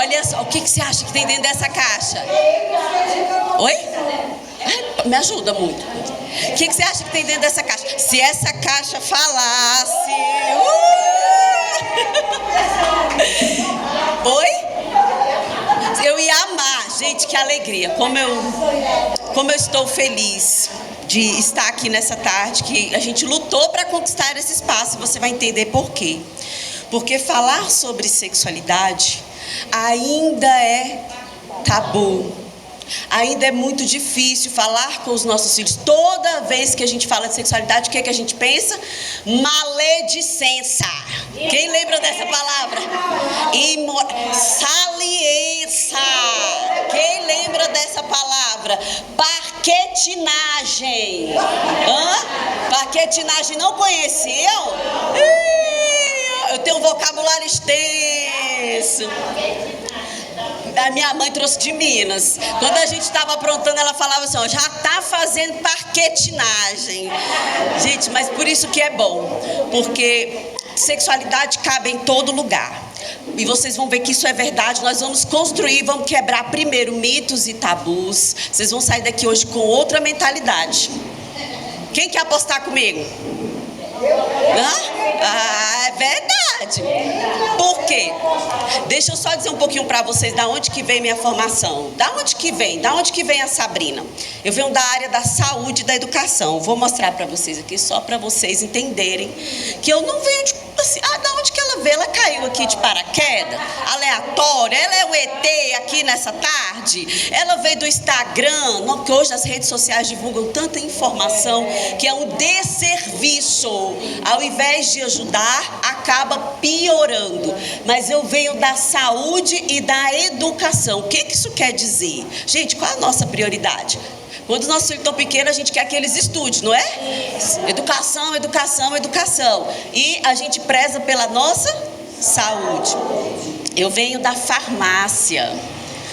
Olha só, o que você acha que tem dentro dessa caixa? Oi? Me ajuda muito. O que você acha que tem dentro dessa caixa? Se essa caixa falasse... Oi? Eu ia amar. Gente, que alegria. Como eu estou feliz de estar aqui nessa tarde, que a gente lutou para conquistar esse espaço, e você vai entender por quê. Porque falar sobre sexualidade ainda é tabu. Ainda é muito difícil falar com os nossos filhos. Toda vez que a gente fala de sexualidade, o que é que a gente pensa? Maledicência. Quem lembra dessa palavra? Saliência. Quem lembra dessa palavra? Parquetinagem. Parquetinagem não conheciam? Eu tenho um vocabulário extenso. A minha mãe trouxe de Minas. Quando a gente estava aprontando, ela falava assim, ó, já está fazendo parquetinagem. Gente, mas por isso que é bom. Porque sexualidade cabe em todo lugar. E vocês vão ver que isso é verdade. Nós vamos construir, vamos quebrar primeiro mitos e tabus. Vocês vão sair daqui hoje com outra mentalidade. Quem quer apostar comigo? É verdade. Por quê? Deixa eu só dizer um pouquinho para vocês da onde que vem minha formação. Da onde que vem? Da onde que vem a Sabrina? Eu venho da área da saúde e da educação. Vou mostrar para vocês aqui, só para vocês entenderem que eu não venho de... Assim, da onde que ela veio? Ela caiu aqui de paraquedas, aleatória. Ela é o ET aqui nessa tarde. Ela veio do Instagram, não, que hoje as redes sociais divulgam tanta informação que é um desserviço. Ao invés de ajudar, acaba piorando. Mas eu venho da saúde e da educação. O que isso quer dizer? Gente, qual é a nossa prioridade? Quando os nossos filhos estão pequenos, a gente quer que eles estudem, não é? Educação, educação, educação. E a gente preza pela nossa saúde. Eu venho da farmácia.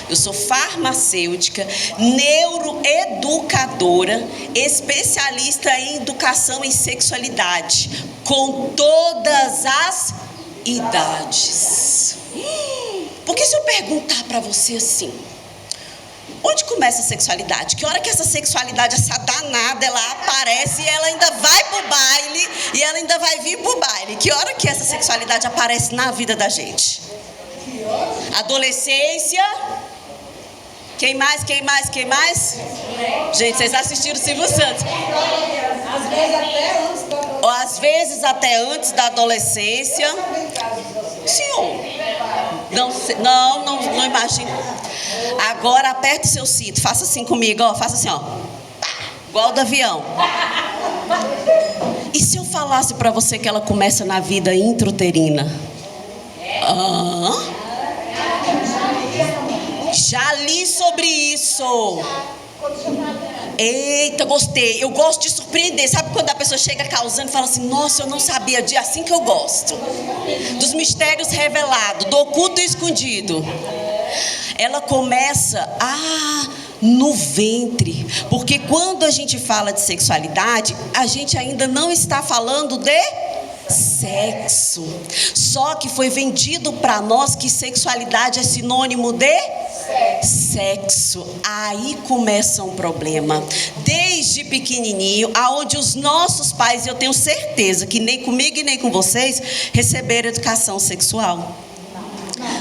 Eu sou farmacêutica, neuroeducadora, especialista em educação e sexualidade, com todas as idades. Porque se eu perguntar para você assim, onde começa a sexualidade? Que hora que essa sexualidade, essa danada, ela aparece e ela ainda vai pro baile, e ela ainda vai vir pro baile? Que hora que essa sexualidade aparece na vida da gente? Adolescência. Quem mais? Quem mais? Quem mais? Gente, vocês assistiram o Silvio Santos? Às vezes até antes da adolescência. Senhor. Não imagino. Agora aperta o seu cinto. Faça assim comigo, ó. Faça assim, ó. Igual do avião. E se eu falasse pra você que ela começa na vida intrauterina? Já li sobre isso. Eita, gostei. Eu gosto de surpreender. Sabe quando a pessoa chega causando e fala assim, nossa, eu não sabia disso. Assim que eu gosto. Dos mistérios revelados, do oculto e escondido. Ela começa no ventre. Porque quando a gente fala de sexualidade, a gente ainda não está falando de sexo. Só que foi vendido para nós que sexualidade é sinônimo de sexo. Aí começa um problema. Desde pequenininho, aonde os nossos pais, eu tenho certeza que nem comigo e nem com vocês, receberam educação sexual.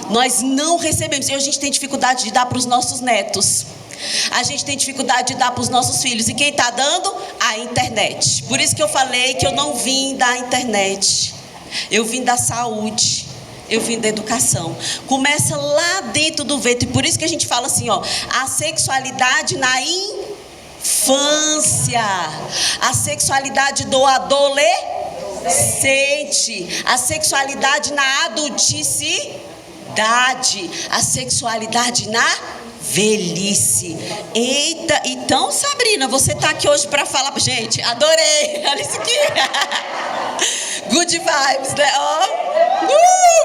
Nós não recebemos. E a gente tem dificuldade de dar para os nossos netos. A gente tem dificuldade de dar para os nossos filhos. E quem está dando? A internet. Por isso que eu falei que eu não vim da internet. Eu vim da saúde. Eu vim da educação. Começa lá dentro do ventre. E por isso que a gente fala assim, ó, a sexualidade na infância. A sexualidade do adolescente. A sexualidade na adulticidade. A sexualidade na velhice. Eita, então, Sabrina, você está aqui hoje para falar. Gente, adorei. Olha isso aqui. Good vibes, né?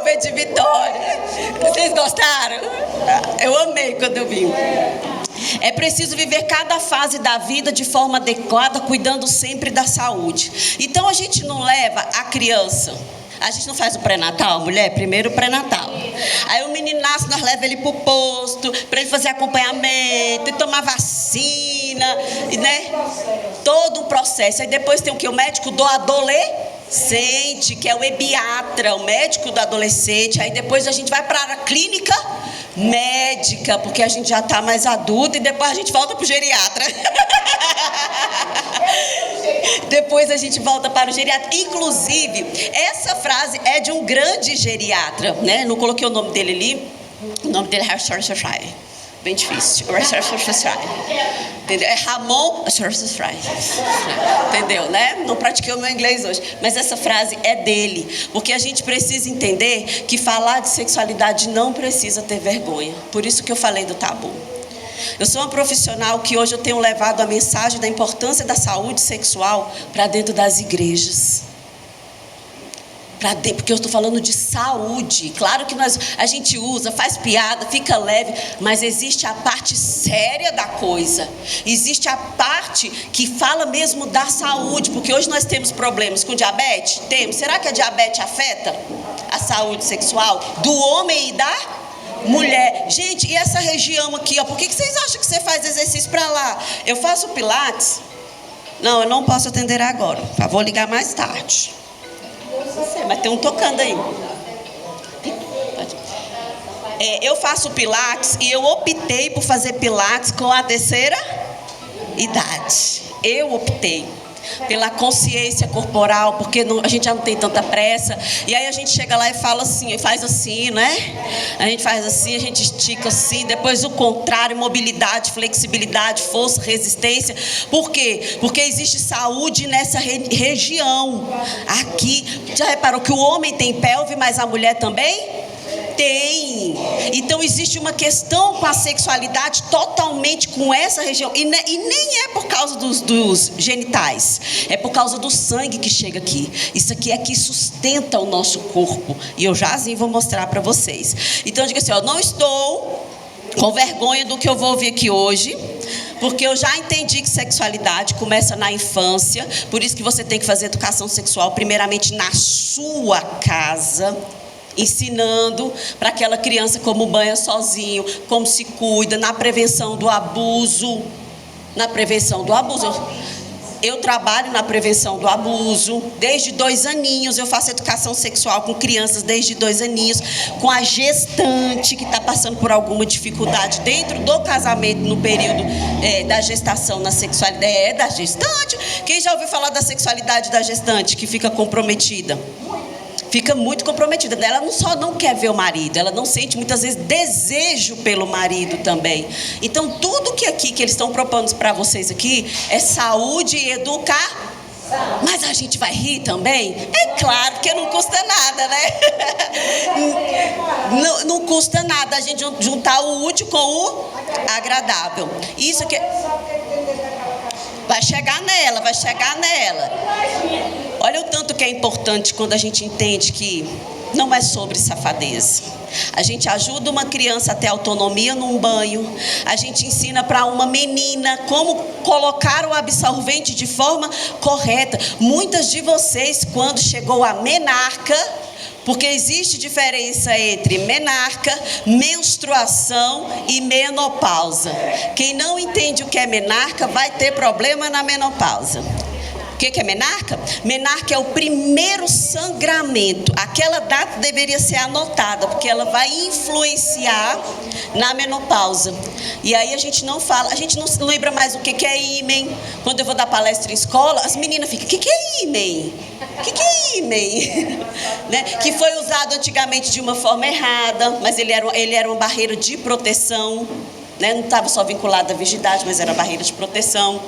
Vem de Vitória. Vocês gostaram? Eu amei quando eu vi. É preciso viver cada fase da vida de forma adequada, cuidando sempre da saúde. Então a gente não leva a criança. A gente não faz o pré-natal, mulher? Primeiro o pré-natal. Aí o menino nasce, nós levamos ele pro posto, para ele fazer acompanhamento, e tomar vacina, né? Todo um processo. Aí depois tem o que? O médico do adolescente, que é o ebiatra, o médico do adolescente. Aí depois a gente vai para a clínica médica, porque a gente já está mais adulto, e depois a gente volta para o geriatra. Depois a gente volta para o geriatra. Inclusive, essa frase é de um grande geriatra, né? Não coloquei o nome dele ali. O nome dele é bem difícil. Entendeu? É Ramon. Entendeu, né? Não pratiquei o meu inglês hoje. Mas essa frase é dele. Porque a gente precisa entender que falar de sexualidade não precisa ter vergonha. Por isso que eu falei do tabu. Eu sou uma profissional que hoje eu tenho levado a mensagem da importância da saúde sexual para dentro das igrejas. Porque eu estou falando de saúde. Claro que a gente usa, faz piada, fica leve, mas existe a parte séria da coisa. Existe a parte que fala mesmo da saúde, porque hoje nós temos problemas com diabetes? Temos. Será que a diabetes afeta a saúde sexual do homem e da mulher? Gente, e essa região aqui, ó, por que vocês acham que você faz exercício para lá? Eu faço pilates? Não, eu não posso atender agora. Vou ligar mais tarde. Mas tem um tocando aí. Eu faço pilates e eu optei por fazer pilates com a terceira idade. Eu optei pela consciência corporal, porque a gente já não tem tanta pressa. E aí a gente chega lá e fala assim, faz assim, né? A gente faz assim, a gente estica assim, depois o contrário, mobilidade, flexibilidade, força, resistência. Por quê? Porque existe saúde nessa região. Aqui, já reparou que o homem tem pelve, mas a mulher também tem. Então existe uma questão com a sexualidade totalmente com essa região. E nem é por causa dos genitais. É por causa do sangue que chega aqui. Isso aqui é que sustenta o nosso corpo. E eu já assim vou mostrar para vocês. Então eu digo assim, ó, não estou com vergonha do que eu vou ouvir aqui hoje, porque eu já entendi que sexualidade começa na infância. Por isso que você tem que fazer educação sexual primeiramente na sua casa, ensinando para aquela criança como banha sozinho, como se cuida, na prevenção do abuso. Eu trabalho na prevenção do abuso desde 2 aninhos. Eu faço educação sexual com crianças desde 2 aninhos, com a gestante que está passando por alguma dificuldade dentro do casamento, no período da gestação, na sexualidade. Da gestante. Quem já ouviu falar da sexualidade da gestante que fica comprometida? Fica muito comprometida. Ela não quer ver o marido, ela não sente muitas vezes desejo pelo marido também. Então tudo que eles estão propondo para vocês aqui é saúde e educar. Mas a gente vai rir também? É claro, porque não custa nada, né? Não custa nada a gente juntar o útil com o agradável. Isso que vai chegar nela. Olha o tanto que é importante quando a gente entende que não é sobre safadeza. A gente ajuda uma criança a ter autonomia num banho. A gente ensina para uma menina como colocar o absorvente de forma correta. Muitas de vocês, quando chegou a menarca, porque existe diferença entre menarca, menstruação e menopausa. Quem não entende o que é menarca vai ter problema na menopausa. O que é menarca? Menarca é o primeiro sangramento. Aquela data deveria ser anotada, porque ela vai influenciar na menopausa. E aí a gente não lembra mais o que é ímen. Quando eu vou dar palestra em escola, as meninas ficam, o que é ímen? O que é ímen? Né? Que foi usado antigamente de uma forma errada, mas ele era uma barreira de proteção, né? Não estava só vinculado à virgindade, mas era barreira de proteção.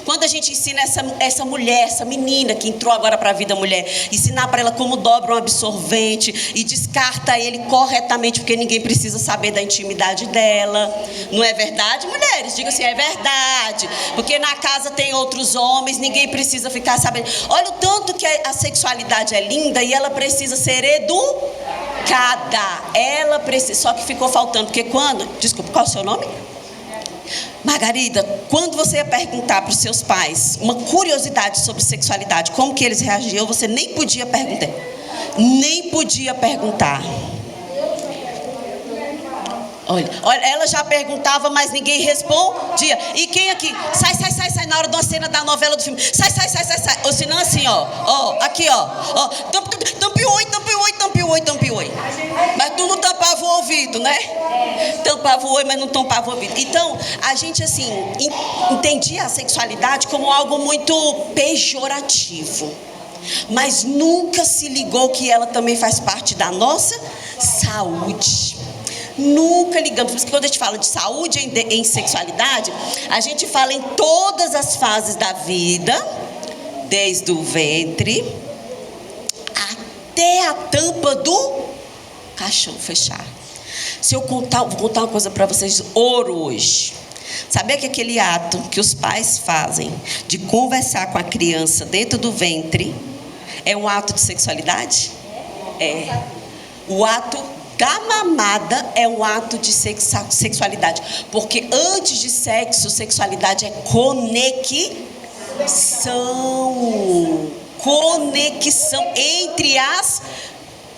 Quando a gente ensina essa mulher, essa menina que entrou agora para a vida mulher, ensinar para ela como dobra um absorvente e descarta ele corretamente, porque ninguém precisa saber da intimidade dela. Não é verdade, mulheres? Diga assim, é verdade. Porque na casa tem outros homens, ninguém precisa ficar sabendo. Olha o tanto que a sexualidade é linda e ela precisa ser educada. Ela precisa, só que ficou faltando, porque desculpa, qual é o seu nome? Margarida, quando você ia perguntar para os seus pais uma curiosidade sobre sexualidade, como que eles reagiam, você nem podia perguntar. Olha, ela já perguntava, mas ninguém respondia. E quem aqui? Sai, sai, sai, sai, na hora de uma cena da novela do filme. Sai, sai, sai, sai, sai. Ou senão assim, aqui, tampe o oi, tampe o oi, tampe o oi, tampe o oi. Mas tu não tampava o ouvido, né? Tampava o oi, mas não tampava o ouvido. Então, a gente, assim, entendia a sexualidade como algo muito pejorativo. Mas nunca se ligou que ela também faz parte da nossa saúde. Nunca ligamos. Por isso que quando a gente fala de saúde em sexualidade, a gente fala em todas as fases da vida, desde o ventre até a tampa do caixão fechar. Se eu vou contar uma coisa para vocês, ouro hoje. Sabia que aquele ato que os pais fazem de conversar com a criança dentro do ventre é um ato de sexualidade? É. O ato da mamada é um ato de sexualidade. Porque antes de sexo, sexualidade é conexão. Conexão entre as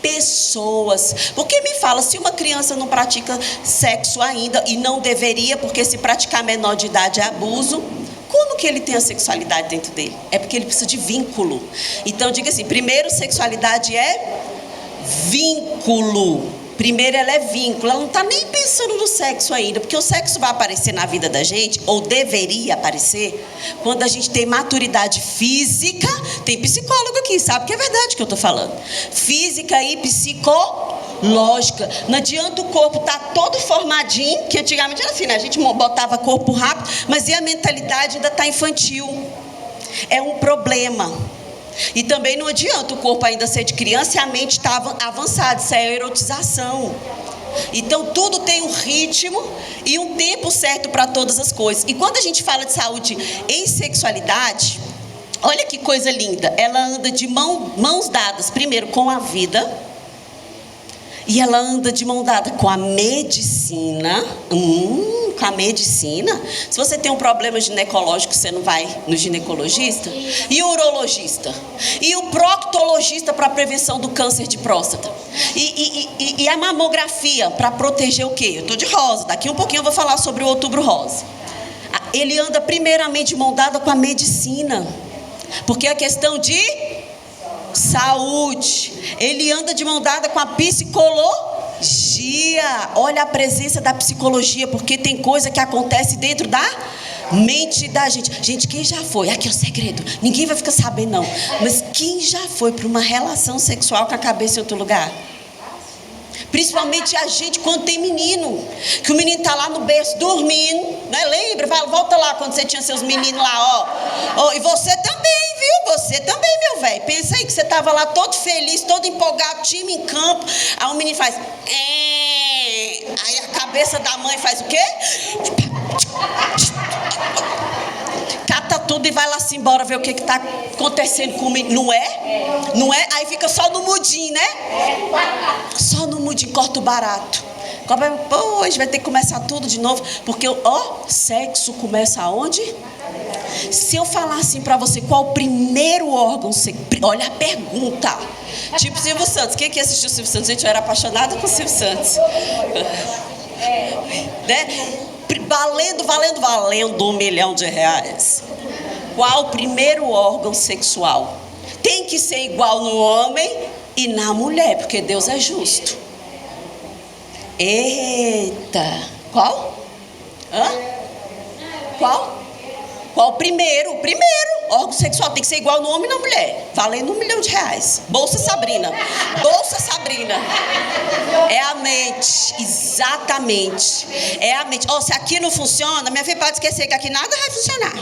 pessoas. Porque me fala, se uma criança não pratica sexo ainda, e não deveria, porque se praticar menor de idade é abuso, como que ele tem a sexualidade dentro dele? É porque ele precisa de vínculo. Então, diga assim, primeiro, sexualidade é vínculo. Primeiro, ela é vínculo. Ela não está nem pensando no sexo ainda, porque o sexo vai aparecer na vida da gente, ou deveria aparecer, quando a gente tem maturidade física. Tem psicólogo aqui, sabe que é verdade o que eu estou falando. Física e psicológica. Não adianta o corpo estar todo formadinho, que antigamente era assim, né? A gente botava corpo rápido, mas e a mentalidade ainda está infantil. É um problema. E também não adianta o corpo ainda ser de criança e a mente está avançada. Isso é erotização. Então tudo tem um ritmo e um tempo certo para todas as coisas. E quando a gente fala de saúde em sexualidade, olha que coisa linda. Ela anda de mãos dadas, primeiro com a vida, e ela anda de mão dada com a medicina. Com a medicina. Se você tem um problema ginecológico, você não vai no ginecologista? E o urologista? E o proctologista para prevenção do câncer de próstata? E a mamografia para proteger o quê? Eu estou de rosa. Daqui um pouquinho eu vou falar sobre o Outubro Rosa. Ele anda primeiramente de mão dada com a medicina. Porque é questão de saúde. Ele anda de mão dada com a psicologia. Olha a presença da psicologia, porque tem coisa que acontece dentro da mente da gente. Gente, quem já foi? Aqui é o segredo. Ninguém vai ficar sabendo, não. Mas quem já foi para uma relação sexual com a cabeça em outro lugar? Principalmente a gente quando tem menino. Que o menino está lá no berço dormindo, né? Lembra? Volta lá quando você tinha seus meninos lá, ó. E você também, viu? Você também, meu velho. Pensa aí que você estava lá todo feliz, todo empolgado, time em campo. Aí o menino faz... Aí a cabeça da mãe faz o quê? Cata tudo e vai lá se embora ver o que está acontecendo com o menino. Não é? Não é? Aí fica só no mudinho, né? Só no mudinho, corta o barato. Pô, hoje vai ter que começar tudo de novo. Porque, sexo começa aonde? Se eu falar assim pra você, qual o primeiro órgão? Olha a pergunta. Tipo Silvio Santos. Quem que assistiu o Silvio Santos? Gente, eu era apaixonada com o Silvio Santos. Né? Valendo R$1 milhão. Qual o primeiro órgão sexual? Tem que ser igual no homem e na mulher, porque Deus é justo. Eita! Qual? Qual? Qual o primeiro? O primeiro órgão sexual tem que ser igual no homem e na mulher. Valendo R$1 milhão. Bolsa Sabrina. Bolsa Sabrina. É a mente. Exatamente. É a mente. Se aqui não funciona, minha filha pode esquecer que aqui nada vai funcionar.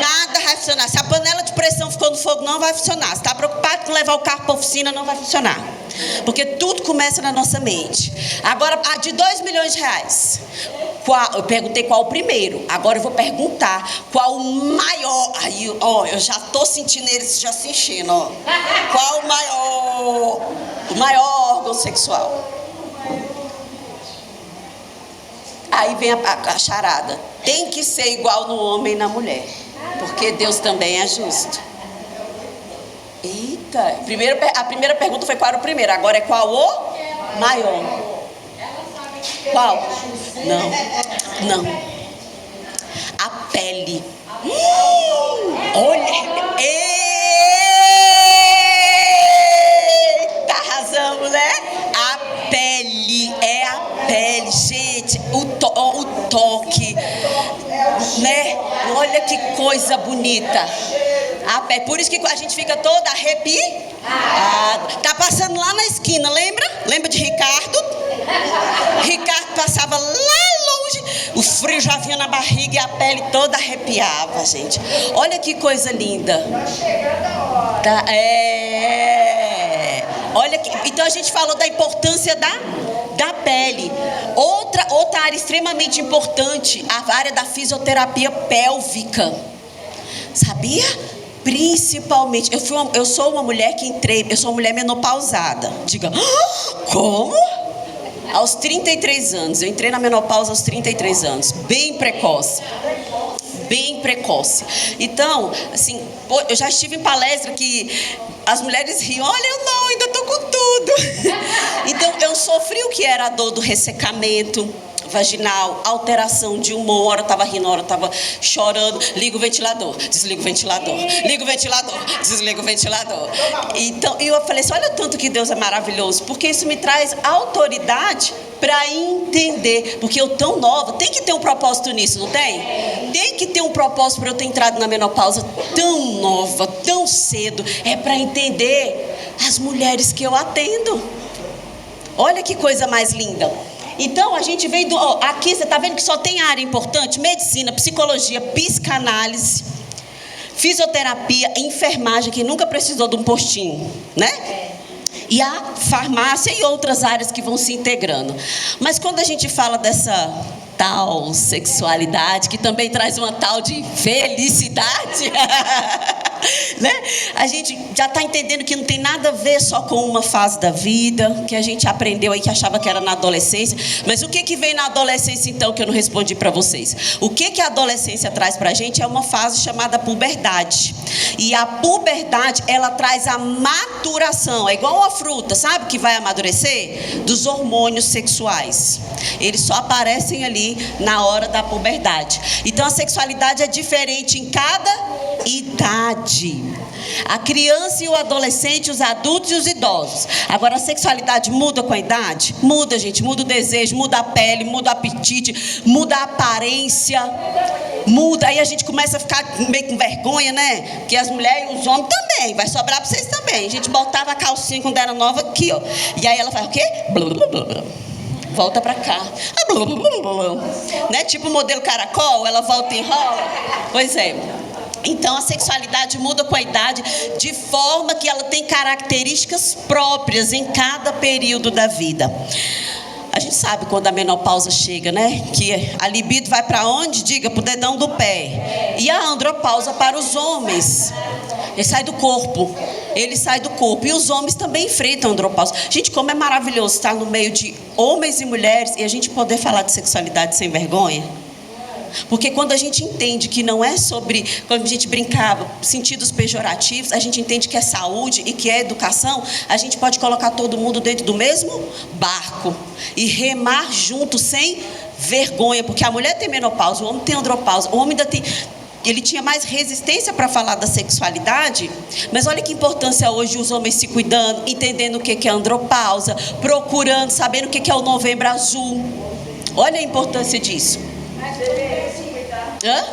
Nada vai funcionar. Se a panela de pressão ficou no fogo, não vai funcionar. Se está preocupado com levar o carro para a oficina, não vai funcionar. Porque tudo começa na nossa mente. Agora, a de R$2 milhões. Eu perguntei qual o primeiro. Agora eu vou perguntar qual o maior. Aí, eu já estou sentindo eles já se enchendo, Qual o maior órgão sexual? Aí vem a charada. Tem que ser igual no homem e na mulher, porque Deus também é justo. Eita, a primeira pergunta foi qual era o primeiro. Agora é qual o maior? Qual? Não, não. A pele. Olha, eita, arrasamos, né? A pele, é a pele, gente, o toque, né? Olha que coisa bonita. A pele, por isso que a gente fica toda arrepiada. Tá passando lá na esquina, lembra? Lembra de Ricardo? Ricardo passava lá longe, o frio já vinha na barriga e a pele toda arrepiava, gente. Olha que coisa linda. Tá, olha que, então a gente falou da importância da pele. Outra área extremamente importante, a área da fisioterapia pélvica. Sabia? Principalmente, eu sou uma mulher que eu sou uma mulher menopausada. Diga, como? Aos 33 anos, eu entrei na menopausa aos 33 anos, bem precoce. Bem precoce. Então, assim, eu já estive em palestra que as mulheres riam, olha, eu não, ainda tô com tudo. Então, eu sofri o que era a dor do ressecamento vaginal, alteração de humor, hora eu estava rindo, hora eu estava chorando, liga o ventilador, desliga o ventilador, liga o ventilador, desliga o ventilador. Então, eu falei assim, olha o tanto que Deus é maravilhoso, porque isso me traz autoridade para entender, porque eu tão nova, tem que ter um propósito nisso, não tem? Tem que ter um propósito para eu ter entrado na menopausa tão nova, tão cedo, é para entender as mulheres que eu atendo. Olha que coisa mais linda. Então, a gente veio aqui, você está vendo que só tem área importante? Medicina, psicologia, psicanálise, fisioterapia, enfermagem, que nunca precisou de um postinho, né? E a farmácia e outras áreas que vão se integrando. Mas quando a gente fala dessa tal sexualidade, que também traz uma tal de felicidade, né? A gente já está entendendo que não tem nada a ver só com uma fase da vida, que a gente aprendeu aí que achava que era na adolescência. Mas o que vem na adolescência, então, que eu não respondi para vocês? O que a adolescência traz para a gente é uma fase chamada puberdade. E a puberdade, ela traz a maturação, é igual uma fruta, sabe, que vai amadurecer? Dos hormônios sexuais. Eles só aparecem ali na hora da puberdade. Então, a sexualidade é diferente em cada idade. A criança e o adolescente, os adultos e os idosos. Agora, a sexualidade muda com a idade? Muda, gente. Muda o desejo, muda a pele, muda o apetite, muda a aparência. Muda. Aí a gente começa a ficar meio com vergonha, né? Porque as mulheres e os homens também. Vai sobrar para vocês também. A gente botava a calcinha quando era nova aqui, ó. E aí ela faz o quê? Blá, blá, blá, blá. Volta pra cá. Blá, blá, blá, blá. Né? Tipo o modelo caracol, ela volta e enrola. Pois é. Então, a sexualidade muda com a idade, de forma que ela tem características próprias em cada período da vida. A gente sabe quando a menopausa chega, né? Que a libido vai para onde? Diga, para o dedão do pé. E a andropausa para os homens. Ele sai do corpo. Ele sai do corpo. E os homens também enfrentam a andropausa. Gente, como é maravilhoso estar no meio de homens e mulheres e a gente poder falar de sexualidade sem vergonha. Porque quando a gente entende que não é sobre, quando a gente brincava, sentidos pejorativos, a gente entende que é saúde e que é educação, a gente pode colocar todo mundo dentro do mesmo barco e remar junto sem vergonha, porque a mulher tem menopausa, o homem tem andropausa, o homem ainda tem... Ele tinha mais resistência para falar da sexualidade, mas olha que importância hoje os homens se cuidando, entendendo o que é andropausa, procurando, sabendo o que é o Novembro Azul. Olha a importância disso. Hã?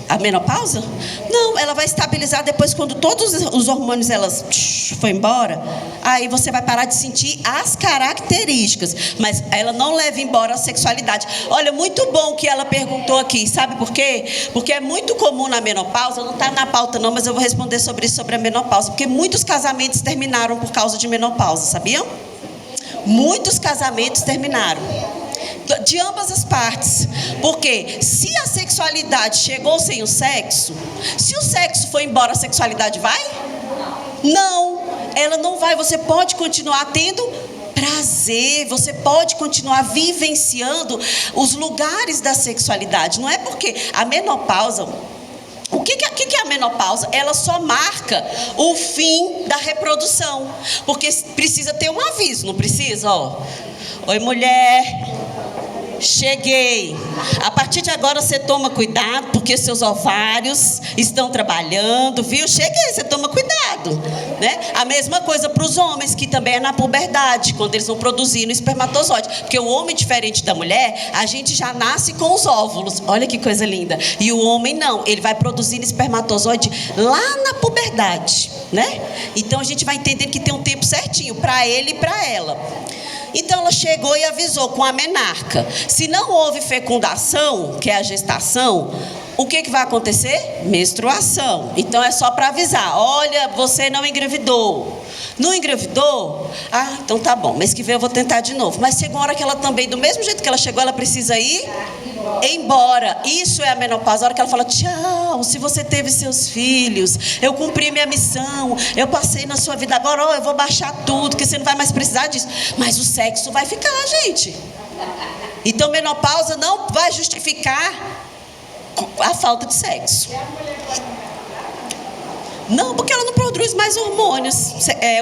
A menopausa? Não, ela vai estabilizar depois quando todos os hormônios elas foi embora. Aí você vai parar de sentir as características, mas ela não leva embora a sexualidade. Olha, muito bom que ela perguntou aqui, sabe por quê? Porque é muito comum na menopausa, não está na pauta não, mas eu vou responder sobre isso, sobre a menopausa, porque muitos casamentos terminaram por causa de menopausa, sabiam? Muitos casamentos terminaram. De ambas as partes. Porque se a sexualidade chegou sem o sexo, se o sexo foi embora, a sexualidade vai? Não, ela não vai. Você pode continuar tendo prazer, você pode continuar vivenciando os lugares da sexualidade. Não é porque a menopausa, que é a menopausa? Ela só marca o fim da reprodução. Porque precisa ter um aviso, não precisa? Ó, oi, mulher, cheguei. A partir de agora você toma cuidado, porque seus ovários estão trabalhando, viu? Cheguei, você toma cuidado, né? A mesma coisa para os homens, que também é na puberdade, quando eles vão produzindo espermatozoide. Porque o homem, diferente da mulher, a gente já nasce com os óvulos. Olha que coisa linda. E o homem não, ele vai produzindo espermatozoide lá na puberdade, né? Então a gente vai entendendo que tem um tempo certinho para ele e para ela. Então ela chegou e avisou com a menarca. Se não houve fecundação, que é a gestação, o que vai acontecer? Menstruação. Então é só para avisar. Olha, você não engravidou. Não engravidou? Ah, então tá bom. Mês que vem eu vou tentar de novo. Mas chegou uma hora que ela também, do mesmo jeito que ela chegou, ela precisa ir embora. Isso é a menopausa. A hora que ela fala, tchau, se você teve seus filhos, eu cumpri minha missão, eu passei na sua vida, agora eu vou baixar tudo, que você não vai mais precisar disso. Mas o sexo vai ficar, gente. Então menopausa não vai justificar a falta de sexo. Não, porque ela não produz mais hormônios,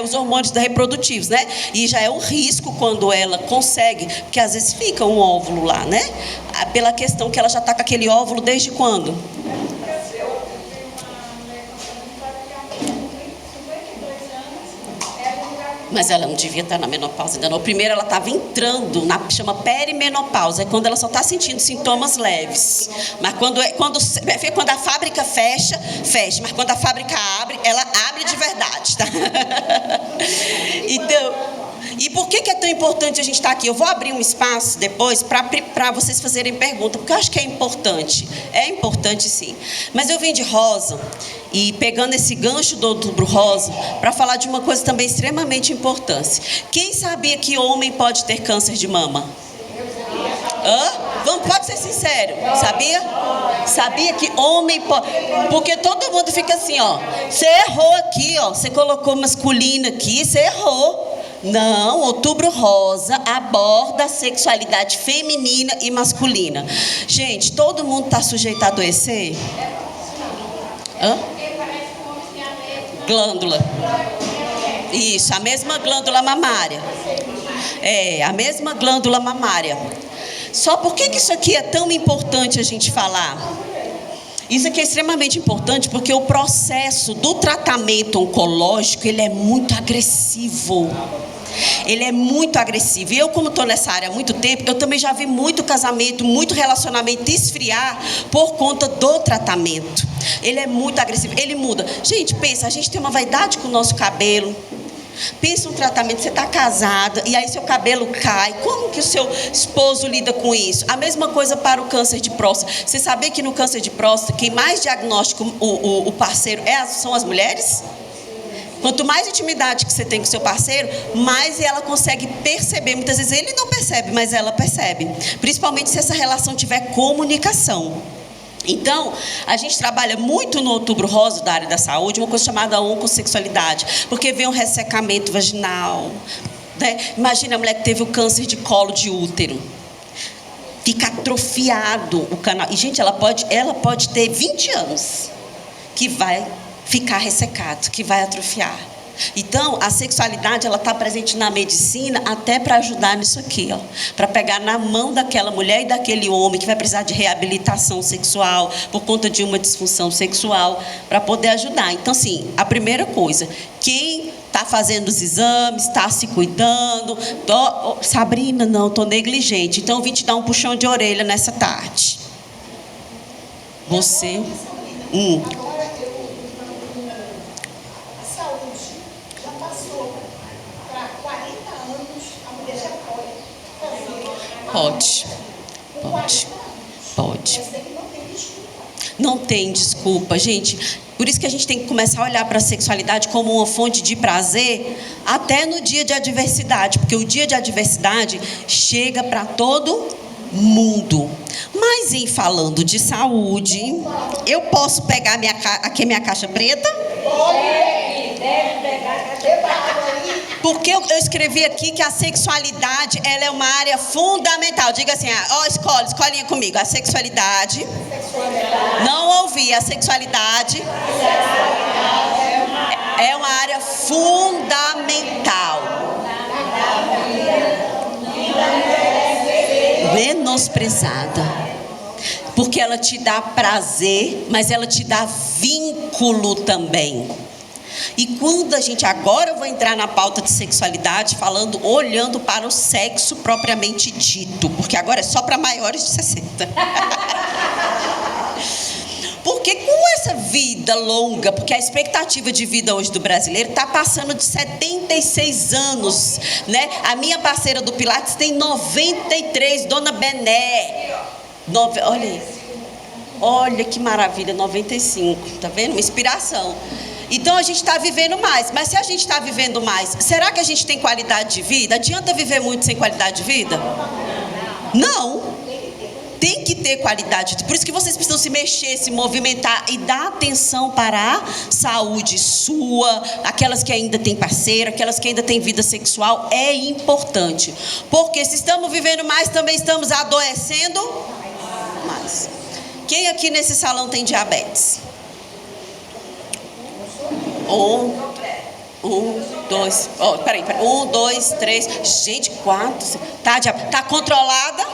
os hormônios reprodutivos, né? E já é um risco quando ela consegue, porque às vezes fica um óvulo lá, né? Pela questão que ela já está com aquele óvulo desde quando? Mas ela não devia estar na menopausa ainda não. Primeiro ela estava entrando chama perimenopausa, é quando ela só está sentindo sintomas leves. Mas quando a fábrica fecha. Mas quando a fábrica abre, ela abre de verdade, tá? Então, e por que é tão importante a gente estar aqui? Eu vou abrir um espaço depois para vocês fazerem pergunta, porque eu acho que é importante. É importante sim. Mas eu vim de rosa, e pegando esse gancho do Outubro Rosa, para falar de uma coisa também extremamente importante. Quem sabia que homem pode ter câncer de mama? Pode ser sincero, sabia? Sabia que homem pode? Porque todo mundo fica assim, ó. Você errou aqui, ó. Você colocou masculino aqui, você errou. Não, Outubro Rosa aborda a sexualidade feminina e masculina. Gente, todo mundo está sujeito a adoecer? Glândula. Isso, a mesma glândula mamária. É, a mesma glândula mamária. Só por que isso aqui é tão importante a gente falar? Isso aqui é extremamente importante porque o processo do tratamento oncológico, ele é muito agressivo. Ele é muito agressivo. E eu, como estou nessa área há muito tempo, eu também já vi muito casamento, muito relacionamento esfriar por conta do tratamento. Ele é muito agressivo, ele muda. Gente, pensa, a gente tem uma vaidade com o nosso cabelo. Pensa um tratamento, você está casada e aí seu cabelo cai. Como que o seu esposo lida com isso? A mesma coisa para o câncer de próstata. Você sabia que no câncer de próstata, quem mais diagnóstico o parceiro são as mulheres? Quanto mais intimidade que você tem com seu parceiro, mais ela consegue perceber. Muitas vezes ele não percebe, mas ela percebe. Principalmente se essa relação tiver comunicação. Então, a gente trabalha muito no Outubro Rosa da área da saúde, uma coisa chamada oncossexualidade, porque vem um ressecamento vaginal, né? Imagina a mulher que teve o câncer de colo de útero. Fica atrofiado o canal. E, gente, ela pode ter 20 anos que vai ficar ressecado, que vai atrofiar. Então, a sexualidade, ela está presente na medicina até para ajudar nisso aqui, ó. Para pegar na mão daquela mulher e daquele homem que vai precisar de reabilitação sexual por conta de uma disfunção sexual, para poder ajudar. Então, assim, a primeira coisa, quem está fazendo os exames, está se cuidando, Sabrina, não, estou negligente. Então, eu vim te dar um puxão de orelha nessa tarde. Você... Pode. Não tem desculpa, gente. Por isso que a gente tem que começar a olhar para a sexualidade como uma fonte de prazer até no dia de adversidade, porque o dia de adversidade chega para todo mundo. Mas em falando de saúde, eu posso pegar aqui a minha caixa preta? Deve pegar a caixa preta. Porque eu escrevi aqui que a sexualidade, ela é uma área fundamental. Diga assim, escolhe comigo. A sexualidade Não ouvi. A sexualidade é uma área fundamental. Menosprezada. Porque ela te dá prazer, mas ela te dá vínculo também. E quando a gente, agora eu vou entrar na pauta de sexualidade, olhando para o sexo propriamente dito, porque agora é só para maiores de 60. Porque com essa vida longa, porque a expectativa de vida hoje do brasileiro está passando de 76 anos, né? A minha parceira do Pilates tem 93, Dona Bené. Olha isso. Olha que maravilha, 95, tá vendo? Uma inspiração. Então a gente está vivendo mais, mas se a gente está vivendo mais, será que a gente tem qualidade de vida? Adianta viver muito sem qualidade de vida? Não. Tem que ter qualidade. Por isso que vocês precisam se mexer, se movimentar e dar atenção para a saúde sua, aquelas que ainda têm parceiro, aquelas que ainda têm vida sexual, é importante. Porque se estamos vivendo mais, também estamos adoecendo mais. Quem aqui nesse salão tem diabetes? 2, peraí. 1, 2, 3, gente, 4. Tá controlada?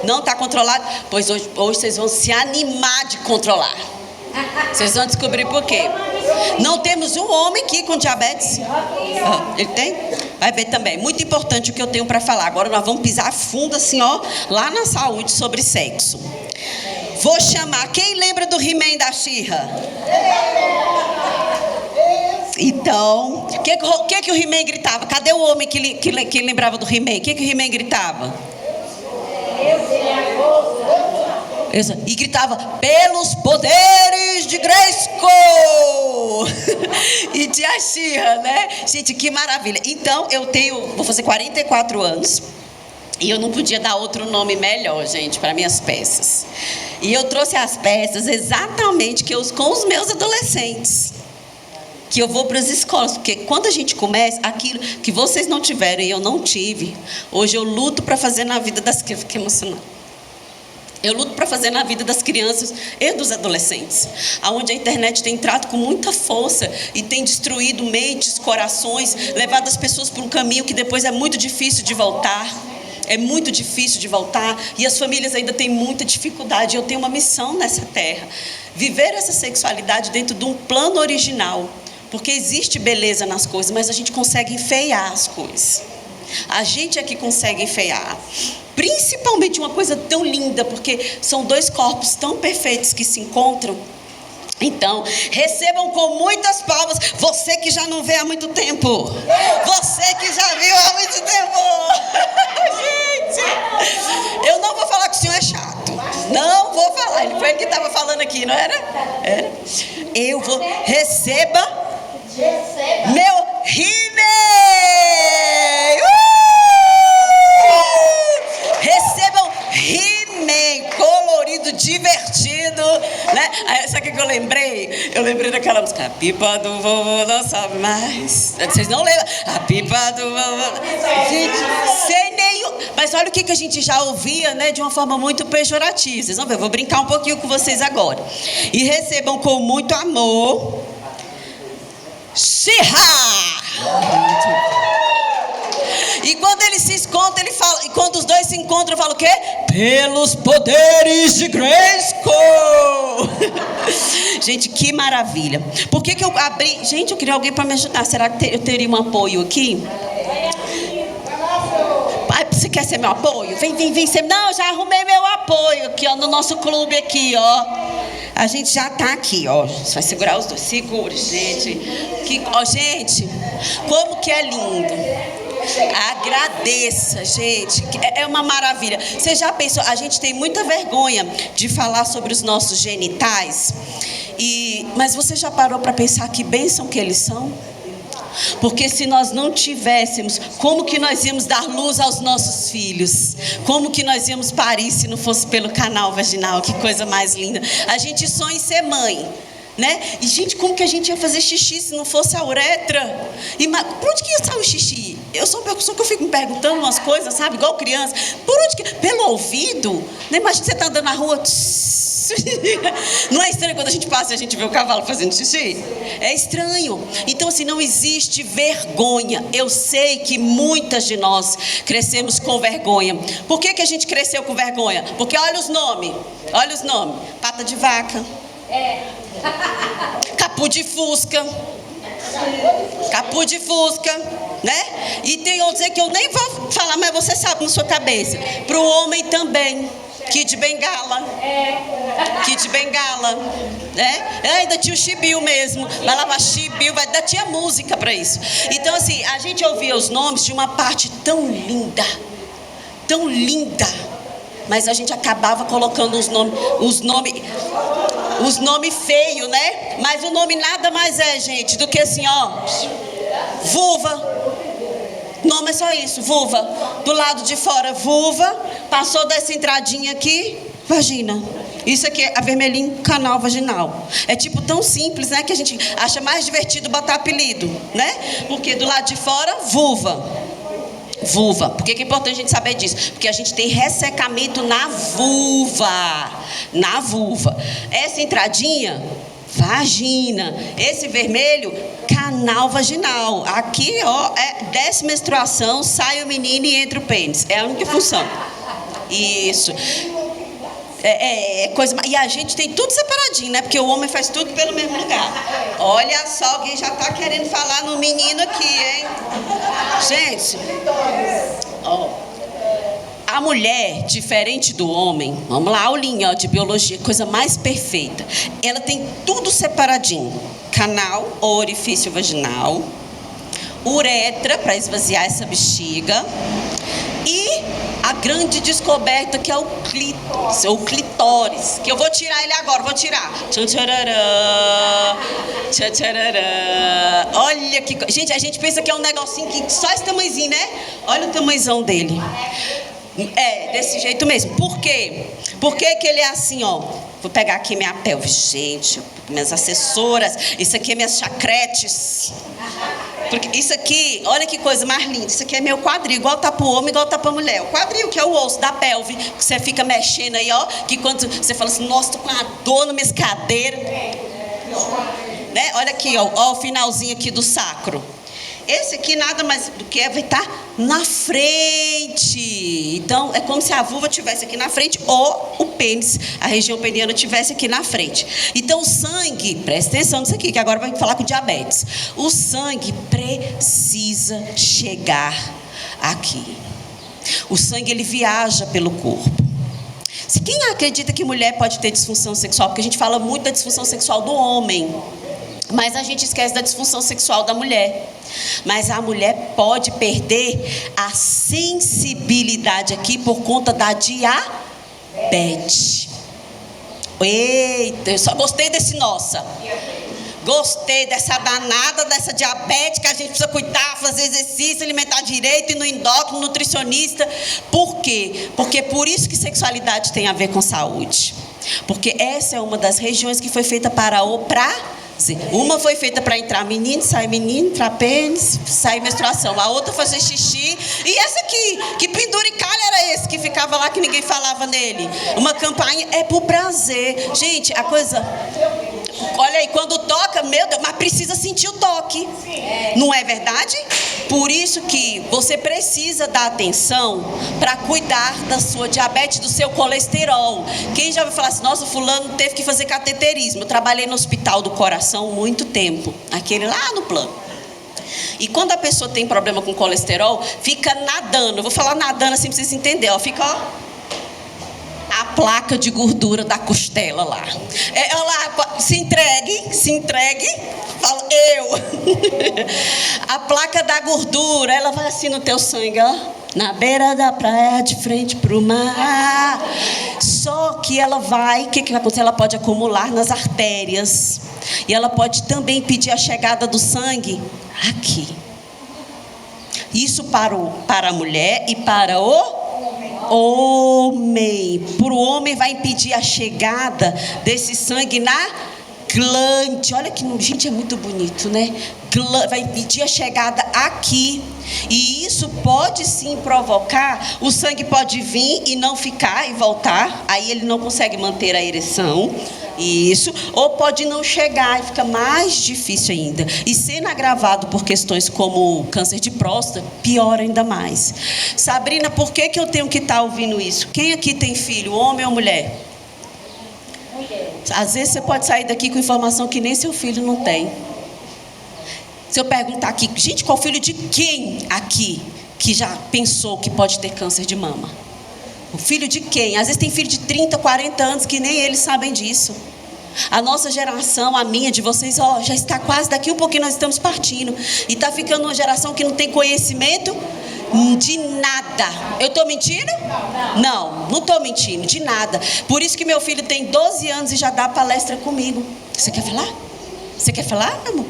Não está controlado? Pois hoje vocês vão se animar de controlar. Vocês vão descobrir por quê. Não temos um homem aqui com diabetes. Ele tem? Vai ver também. Muito importante o que eu tenho para falar. Agora nós vamos pisar fundo assim, ó, lá na saúde sobre sexo. Vou chamar. Quem lembra do He-Man da She-Ra? Então, o que o He-Man gritava? Cadê o homem que lembrava do He-Man? O que o He-Man gritava? E gritava, pelos poderes de Grayskull. E de She-Ra, né? Gente, que maravilha. Então, vou fazer 44 anos. E eu não podia dar outro nome melhor, gente, para minhas peças. E eu trouxe as peças exatamente com os meus adolescentes. Que eu vou para as escolas, porque quando a gente começa, aquilo que vocês não tiveram e eu não tive, hoje eu luto para fazer na vida das crianças. Fiquei emocionada. Eu luto para fazer na vida das crianças e dos adolescentes, onde a internet tem entrado com muita força e tem destruído mentes, corações, levado as pessoas por um caminho que depois é muito difícil de voltar. É muito difícil de voltar e as famílias ainda têm muita dificuldade. Eu tenho uma missão nessa terra, viver essa sexualidade dentro de um plano original. Porque existe beleza nas coisas, mas a gente consegue enfeiar as coisas. A gente é que consegue enfeiar. Principalmente uma coisa tão linda, porque são dois corpos tão perfeitos que se encontram. Então, recebam com muitas palmas, você que já não vê há muito tempo. Você que já viu há muito tempo. Gente, eu não vou falar que o senhor é chato. Não vou falar. Foi ele que estava falando aqui, não era? Era. Receba. Meu He-Man! Recebam He-Man colorido, divertido, né? Sabe o que eu lembrei? Eu lembrei daquela música, a pipa do vovô não sabe mais. Vocês não lembram? A pipa do vovô. Gente, sem nenhum. Mas olha o que a gente já ouvia, né? De uma forma muito pejorativa. Vocês vão ver, eu vou brincar um pouquinho com vocês agora. E recebam com muito amor. She-Ra! E quando eles se encontram, ele fala, e quando os dois se encontram, fala o quê? Pelos poderes de Grayskull! Gente, que maravilha. Por que eu abri? Gente, eu queria alguém para me ajudar. Será que eu teria um apoio aqui? Você quer ser meu apoio? Vem. Não, já arrumei meu apoio aqui, ó, no nosso clube aqui, ó. A gente já tá aqui, ó. Você vai segurar os dois. Segure, gente. Gente, como que é lindo. Agradeça, gente. É uma maravilha. Você já pensou? A gente tem muita vergonha de falar sobre os nossos genitais. Mas você já parou para pensar que bênção que eles são? Porque se nós não tivéssemos, como que nós íamos dar luz aos nossos filhos? Como que nós íamos parir se não fosse pelo canal vaginal? Que coisa mais linda. A gente sonha em ser mãe, né? E, gente, como que a gente ia fazer xixi se não fosse a uretra? Por onde que ia sair o xixi? Eu sou uma pessoa que eu fico me perguntando umas coisas, sabe? Igual criança. Por onde que... Pelo ouvido? Né? Imagina você tá andando na rua... Não é estranho quando a gente passa e a gente vê o cavalo fazendo xixi? É estranho. Então, assim, não existe vergonha. Eu sei que muitas de nós crescemos com vergonha. Por que que a gente cresceu com vergonha? Porque olha os nomes. Olha os nomes. Pata de vaca. Capu de fusca. Capu de fusca, né? E tem outros aí que eu nem vou falar, mas você sabe na sua cabeça. Para o homem também. Kid Bengala. Kid Bengala, né? Ainda tinha o Chibiu mesmo. Vai lavar Chibiu, ainda tinha música para isso. Então, assim, a gente ouvia os nomes de uma parte tão linda, mas a gente acabava colocando os nomes feios, né? Mas o nome nada mais é, gente, do que assim, ó, vulva. Nome é só isso, vulva. Do lado de fora, vulva. Passou dessa entradinha aqui, vagina. Isso aqui é a vermelhinho, canal vaginal. É tipo tão simples, né? Que a gente acha mais divertido botar apelido, né? Porque do lado de fora, vulva. Vulva. Por que é importante a gente saber disso? Porque a gente tem ressecamento na vulva. Na vulva. Essa entradinha, vagina. Esse vermelho, canal vaginal. Aqui, ó, desce menstruação, sai o menino e entra o pênis. É a única função. Isso. Coisa. E a gente tem tudo separadinho, né? Porque o homem faz tudo pelo mesmo lugar. Olha só, alguém já tá querendo falar no menino aqui, hein? Gente, ó, a mulher, diferente do homem, vamos lá, aulinha ó, de biologia, coisa mais perfeita. Ela tem tudo separadinho. Canal ou orifício vaginal, uretra para esvaziar essa bexiga e a grande descoberta que é o clitóris, que eu vou tirar ele agora, vou tirar. Olha que... Gente, a gente pensa que é um negocinho que só esse tamanhozinho, né? Olha o tamanhozão dele. É, desse jeito mesmo. Por quê? Por que que ele é assim, ó? Vou pegar aqui minha pelve. Gente, minhas assessoras. Isso aqui é minhas chacretes. Porque isso aqui, olha que coisa mais linda. Isso aqui é meu quadril, igual tá pro homem, igual tá pra mulher. O quadril, que é o osso da pelve, que você fica mexendo aí, ó. Que quando você fala assim, nossa, tô com uma dor nas minhas cadeiras. Né? Olha aqui, ó o finalzinho aqui do sacro. Esse aqui nada mais do que vai estar na frente. Então, é como se a vulva estivesse aqui na frente ou o pênis, a região peniana, estivesse aqui na frente. Então, o sangue, presta atenção nisso aqui, que agora vai falar com diabetes. O sangue precisa chegar aqui. O sangue, ele viaja pelo corpo. Se quem acredita que mulher pode ter disfunção sexual, porque a gente fala muito da disfunção sexual do homem, mas a gente esquece da disfunção sexual da mulher. Mas a mulher pode perder a sensibilidade aqui por conta da diabetes. Eita, eu só gostei desse nossa. Gostei dessa danada, dessa diabetes que a gente precisa cuidar, fazer exercício, alimentar direito, ir no endócrino, nutricionista. Por quê? Porque por isso que sexualidade tem a ver com saúde. Porque essa é uma das regiões que foi feita para o prazer. Uma foi feita para entrar menino, entrar pênis, sair menstruação. A outra fazer xixi. E essa aqui, que penduricalho era esse que ficava lá que ninguém falava nele? Uma campainha, é por prazer. Gente, a coisa... Olha aí, quando toca, meu Deus, mas precisa sentir o toque. Não é verdade? Por isso que você precisa dar atenção para cuidar da sua diabetes, do seu colesterol. Quem já ouviu falar assim, nossa, fulano teve que fazer cateterismo. Eu trabalhei no hospital do coração muito tempo, aquele lá no plano. E quando a pessoa tem problema com colesterol, fica nadando. Eu vou falar nadando assim para vocês entenderem. Fica, ó, a placa de gordura da costela lá. Olha lá, se entregue. Fala, eu. A placa da gordura, ela vai assim no teu sangue, ó. Na beira da praia, de frente pro mar. Só que ela vai, o que vai acontecer? Ela pode acumular nas artérias. E ela pode também pedir a chegada do sangue aqui. Isso para a mulher e para o homem. Para o homem vai impedir a chegada desse sangue na glande, olha que, gente, é muito bonito, né? Vai pedir a chegada aqui. E isso pode sim provocar, o sangue pode vir e não ficar e voltar, aí ele não consegue manter a ereção, isso, ou pode não chegar e fica mais difícil ainda. E sendo agravado por questões como câncer de próstata, pior ainda mais. Sabrina, por que eu tenho que estar ouvindo isso? Quem aqui tem filho, homem ou mulher? Às vezes você pode sair daqui com informação que nem seu filho não tem. Se eu perguntar aqui, gente, qual filho de quem aqui que já pensou que pode ter câncer de mama? O filho de quem? Às vezes tem filho de 30, 40 anos que nem eles sabem disso. A nossa geração, a minha, de vocês, já está quase, daqui um pouquinho nós estamos partindo. E está ficando uma geração que não tem conhecimento de nada. Eu estou mentindo? Não estou mentindo, de nada. Por isso que meu filho tem 12 anos e já dá palestra comigo. Você quer falar? Você quer falar, meu amor?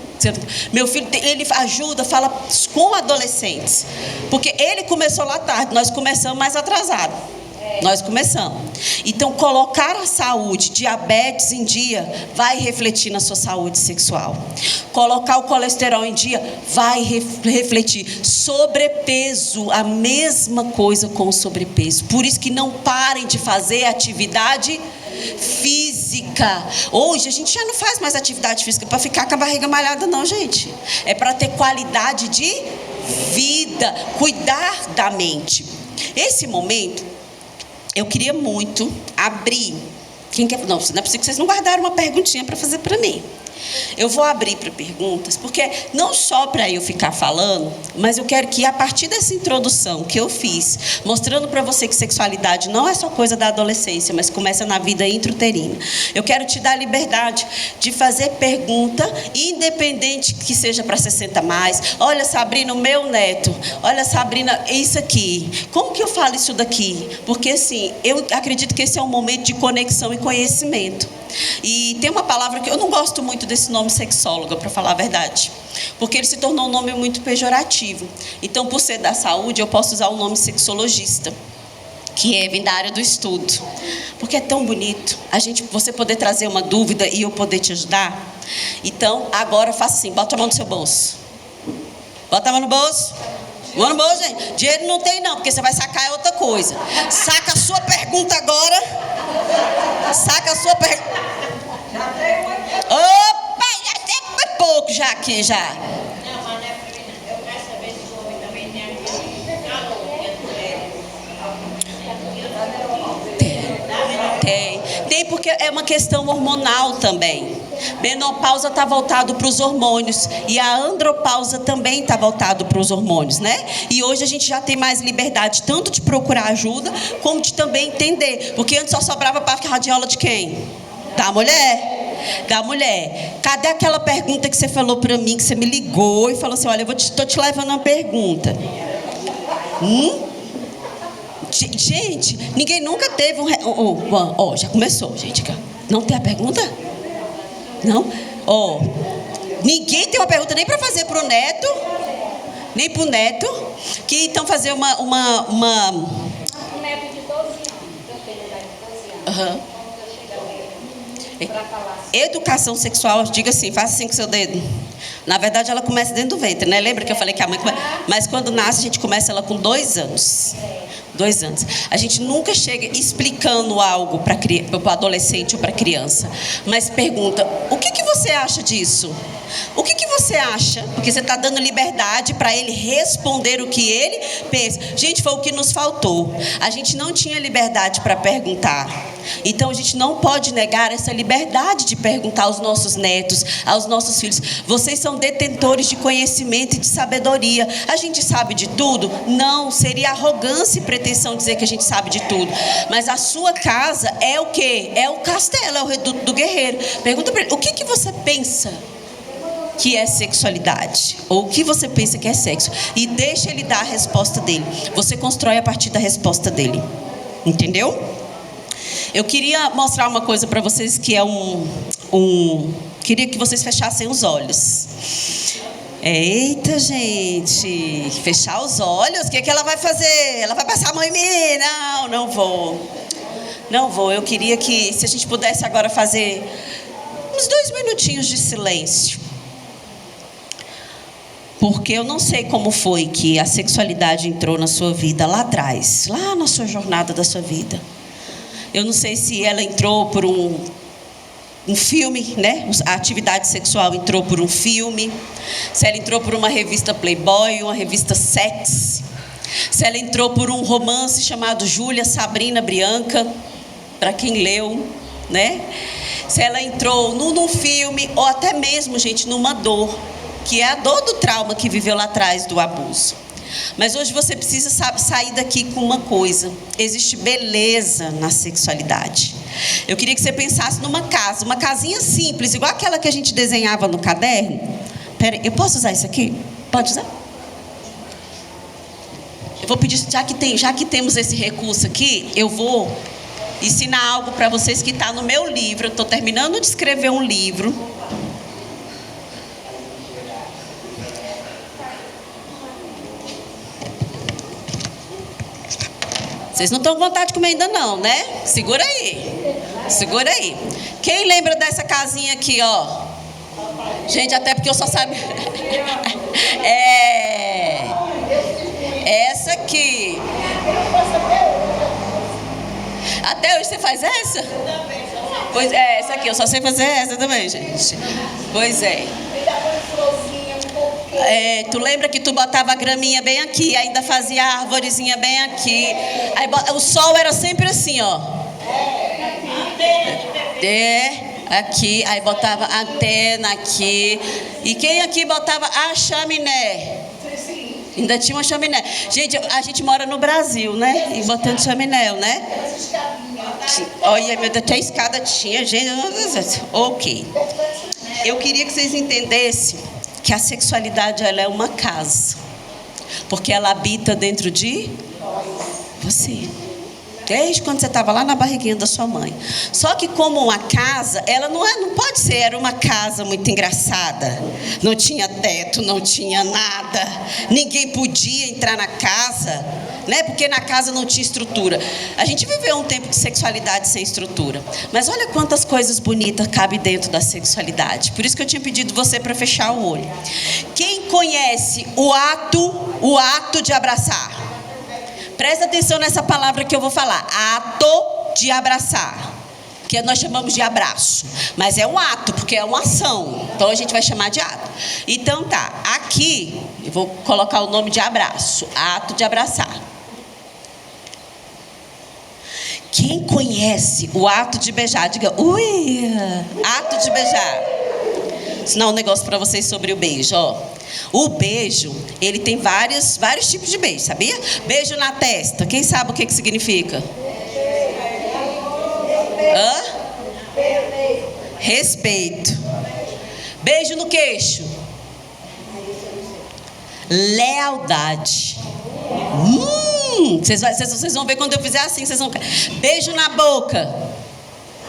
Meu filho, ele ajuda, fala com adolescentes. Porque ele começou lá tarde, nós começamos mais atrasado. Nós começamos. Então, colocar a saúde, diabetes em dia, vai refletir na sua saúde sexual. Colocar o colesterol em dia, vai refletir. Sobrepeso, a mesma coisa com o sobrepeso. Por isso que não parem de fazer atividade física. Hoje a gente já não faz mais atividade física para ficar com a barriga malhada, não, gente. É para ter qualidade de vida, cuidar da mente. Esse momento, eu queria muito abrir. Quem quer? Não é possível que vocês não guardaram uma perguntinha para fazer para mim. Eu vou abrir para perguntas, porque não só para eu ficar falando, mas eu quero que a partir dessa introdução que eu fiz, mostrando para você que sexualidade não é só coisa da adolescência, mas começa na vida intrauterina. Eu quero te dar a liberdade de fazer pergunta, independente que seja para 60 mais. Olha, Sabrina, o meu neto. Olha, Sabrina, isso aqui. Como que eu falo isso daqui? Porque assim, eu acredito que esse é um momento de conexão e conhecimento. E tem uma palavra que eu não gosto muito desse nome sexóloga, para falar a verdade, porque ele se tornou um nome muito pejorativo. Então, por ser da saúde, eu posso usar o nome sexologista, que vem da área do estudo, porque é tão bonito você poder trazer uma dúvida e eu poder te ajudar. Então, agora faça assim, bota a mão no seu bolso. Bota a mão no bolso. Mão no bolso, gente. Dinheiro não tem não, porque você vai sacar é outra coisa. Saca a sua pergunta agora. Saca a sua pergunta. Opa, já tem pouco já aqui, já. Não, mas não é para mim, não. Eu quero saber se o homem também tem aquele calor que tem porque é uma questão hormonal também. Menopausa está voltado para os hormônios e a andropausa também está voltado para os hormônios, né? E hoje a gente já tem mais liberdade tanto de procurar ajuda como de também entender, porque antes só sobrava para a radiola de quem? Da mulher. Da mulher. Cadê aquela pergunta que você falou para mim, que você me ligou e falou assim, olha, estou te levando uma pergunta. Gente, ninguém nunca teve já começou, gente. Não tem a pergunta? Não? Ninguém tem uma pergunta nem para fazer para o neto, nem para o neto, que então fazer uma... O neto de 12 anos, eu tenho idade de 12 anos. Para falar assim. Educação sexual, diga assim, faça assim com o seu dedo. Na verdade, ela começa dentro do ventre, né? Lembra que eu falei que a mãe começa? Mas quando nasce, a gente começa ela com 2 anos. 2 anos. A gente nunca chega explicando algo para o adolescente ou para a criança. Mas pergunta, o que você acha disso? O que você acha? Porque você está dando liberdade para ele responder o que ele pensa. Gente, foi o que nos faltou. A gente não tinha liberdade para perguntar. Então, a gente não pode negar essa liberdade de perguntar aos nossos netos, aos nossos filhos. Vocês são detentores de conhecimento e de sabedoria. A gente sabe de tudo? Não, seria arrogância e pretensão dizer que a gente sabe de tudo. Mas a sua casa é o quê? É o castelo, é o do guerreiro. Pergunta para ele, o que você pensa que é sexualidade? Ou o que você pensa que é sexo? E deixa ele dar a resposta dele. Você constrói a partir da resposta dele. Entendeu? Eu queria mostrar uma coisa para vocês que é queria que vocês fechassem os olhos. Eita, gente, fechar os olhos, o que ela vai fazer? Ela vai passar a mão em mim? Não vou. Eu queria que, se a gente pudesse agora fazer Vamos 2 minutinhos de silêncio. Porque eu não sei como foi que a sexualidade entrou na sua vida lá atrás, lá na sua jornada da sua vida. Eu não sei se ela entrou por um filme, né? A atividade sexual entrou por um filme, se ela entrou por uma revista Playboy, uma revista Sex, se ela entrou por um romance chamado Júlia, Sabrina, Bianca, para quem leu, né? Se ela entrou num filme, ou até mesmo, gente, numa dor, que é a dor do trauma que viveu lá atrás do abuso. Mas hoje você precisa sair daqui com uma coisa: existe beleza na sexualidade. Eu queria que você pensasse numa casa, uma casinha simples, igual aquela que a gente desenhava no caderno. Pera, eu posso usar isso aqui? Pode usar? Eu vou pedir, já que temos esse recurso aqui, eu vou ensinar algo para vocês que está no meu livro. Eu estou terminando de escrever um livro. Vocês não estão com vontade de comer ainda não, né? Segura aí. Segura aí. Quem lembra dessa casinha aqui, ó? Gente, até porque eu só sabia... Essa aqui. Até hoje você faz essa? Pois é, essa aqui. Eu só sei fazer essa também, gente. Pois é. Tu lembra que tu botava a graminha bem aqui, ainda fazia a arvorezinha bem aqui. Aí o sol era sempre assim, ó. Aqui, aí botava a antena aqui. E quem aqui botava a chaminé? Ainda tinha uma chaminé. Gente, a gente mora no Brasil, né? E botando chaminé, né? Olha, meu Deus, até a escada tinha, gente. Ok. Eu queria que vocês entendessem que a sexualidade, ela é uma casa, porque ela habita dentro de você, desde quando você estava lá na barriguinha da sua mãe. Só que como uma casa, ela não pode ser, era uma casa muito engraçada, não tinha teto, não tinha nada, ninguém podia entrar na casa, né? Porque na casa não tinha estrutura. A gente viveu um tempo de sexualidade sem estrutura, mas olha quantas coisas bonitas cabem dentro da sexualidade. Por isso que eu tinha pedido você para fechar o olho. Quem conhece o ato de abraçar? Presta atenção nessa palavra que eu vou falar. Ato de abraçar, que nós chamamos de abraço, mas é um ato, porque é uma ação, então a gente vai chamar de ato. Então tá, aqui eu vou colocar o nome de abraço, ato de abraçar. Quem conhece o ato de beijar, diga, ui, ato de beijar. Ensinar um negócio para vocês sobre o beijo, ó. O beijo, ele tem vários tipos de beijo, sabia? Beijo na testa, quem sabe o que significa? Respeito. Beijo no queixo. Lealdade. Vocês vão ver quando eu fizer assim, vocês vão... Beijo na boca.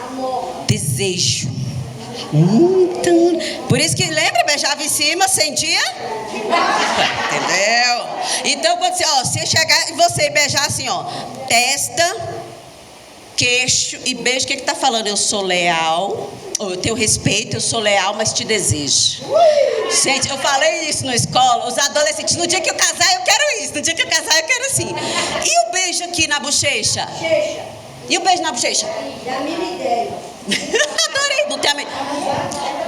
Amor. Desejo. Por isso que lembra, beijava em cima, sentia? Entendeu? Então quando você chegar e você beijar assim, ó, testa, queixo e beijo, o que está falando? Eu sou leal, eu tenho respeito, eu sou leal, mas te desejo. Gente, eu falei isso na escola, os adolescentes, no dia que eu casar eu quero isso, no dia que eu casar eu quero assim. E o beijo aqui na bochecha? E o beijo na bochecha? Da minha ideia. Adorei, não tem a...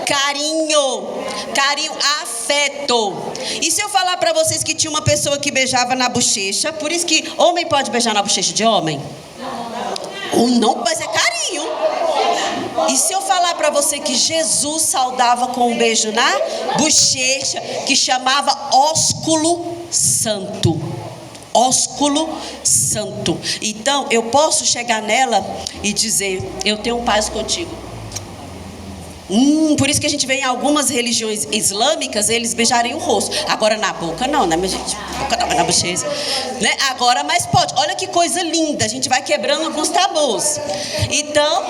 Carinho, afeto. E se eu falar pra vocês que tinha uma pessoa que beijava na bochecha, por isso que homem pode beijar na bochecha de homem? Ou não, mas é carinho. E se eu falar pra você que Jesus saudava com um beijo na bochecha, que chamava ósculo santo? Ósculo santo. Então eu posso chegar nela e dizer, eu tenho paz contigo. Por isso que a gente vê em algumas religiões islâmicas eles beijarem o rosto. Agora na boca não, né, minha gente? Na boca não, mas na bochecha, né? Agora mais pode. Olha que coisa linda, a gente vai quebrando alguns tabus. Então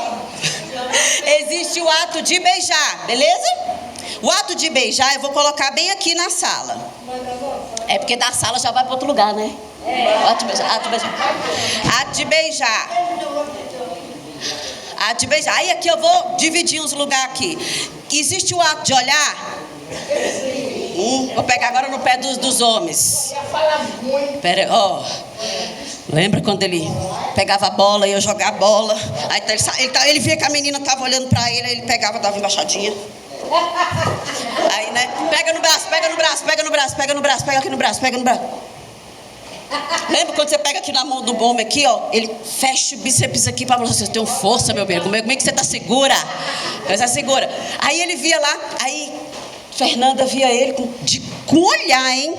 existe o ato de beijar, beleza? O ato de beijar eu vou colocar bem aqui na sala. É porque da sala já vai para outro lugar, né? Ato de beijar. Ato de beijar. Ato de beijar. Aí aqui eu vou dividir uns lugares aqui. Existe o ato de olhar? Vou pegar agora no pé dos homens. Pera, ó. Lembra quando ele pegava a bola e eu jogava a bola? Aí ele via que a menina estava olhando para ele, aí ele pegava, dava embaixadinha. Aí, né? Pega no braço, pega no braço, pega no braço, pega no braço, pega aqui no braço, pega no braço. Lembra quando você pega aqui na mão do homem aqui, ó? Ele fecha o bíceps aqui para você. Eu tenho força, meu bem. Como é que você tá segura? Você segura. Aí ele via lá, aí Fernanda via ele com olhar, hein?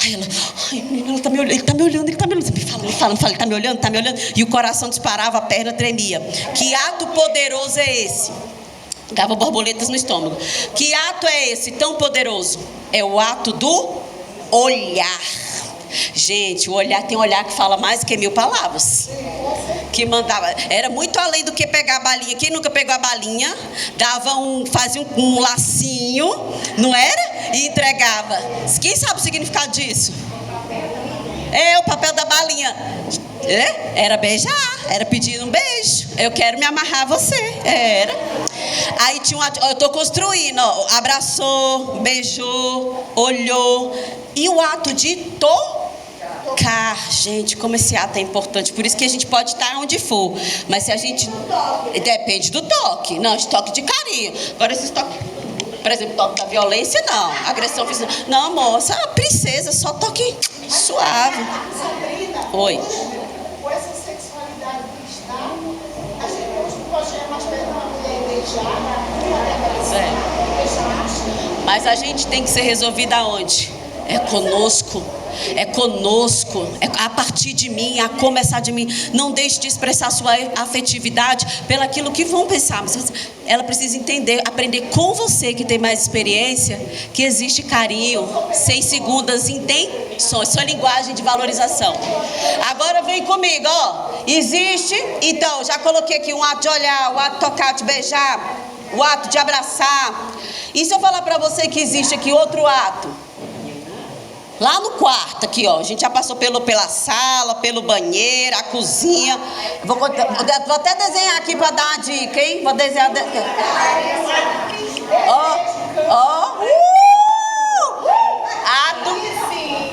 Aí ela, ai menina, ele tá me olhando, ele tá me olhando. Me fala, ele tá me olhando. E o coração disparava, a perna tremia. Que ato poderoso é esse? Dava borboletas no estômago. Que ato é esse tão poderoso? É o ato do olhar. Gente, o olhar tem um olhar que fala mais do que 1000 palavras. Que mandava, era muito além do que pegar a balinha. Quem nunca pegou a balinha, fazia um lacinho, não era? E entregava. Quem sabe o significado disso? É o papel da balinha. Era beijar, era pedir um beijo. Eu quero me amarrar a você. Era. Aí tinha eu tô construindo, ó, abraçou, beijou, olhou. E o ato de tocar, gente, como esse ato é importante. Por isso que a gente pode estar onde for. Mas se a gente... Depende do toque. Não, de toque de carinho. Agora esses toques... Por exemplo, toque da violência, não. Agressão física. Não, moça, princesa, só toque suave. Oi. Com essa sexualidade cristã, a gente hoje não pode chegar mais perto de uma mulher beijada, mas a gente tem que ser resolvida aonde? É conosco. É conosco, é a partir de mim, a começar de mim. Não deixe de expressar sua afetividade pelaquilo que vão pensar. Mas ela precisa entender, aprender com você que tem mais experiência, que existe carinho, 6 segundas intenções, sua linguagem de valorização. Agora vem comigo, ó. Existe, então, já coloquei aqui um ato de olhar, o ato de tocar, de beijar, o ato de abraçar. E se eu falar para você que existe aqui outro ato? Lá no quarto, aqui, ó, a gente já passou pela sala, pelo banheiro, a cozinha. Vou até desenhar aqui para dar uma dica, hein? Vou desenhar. Ó. Ato.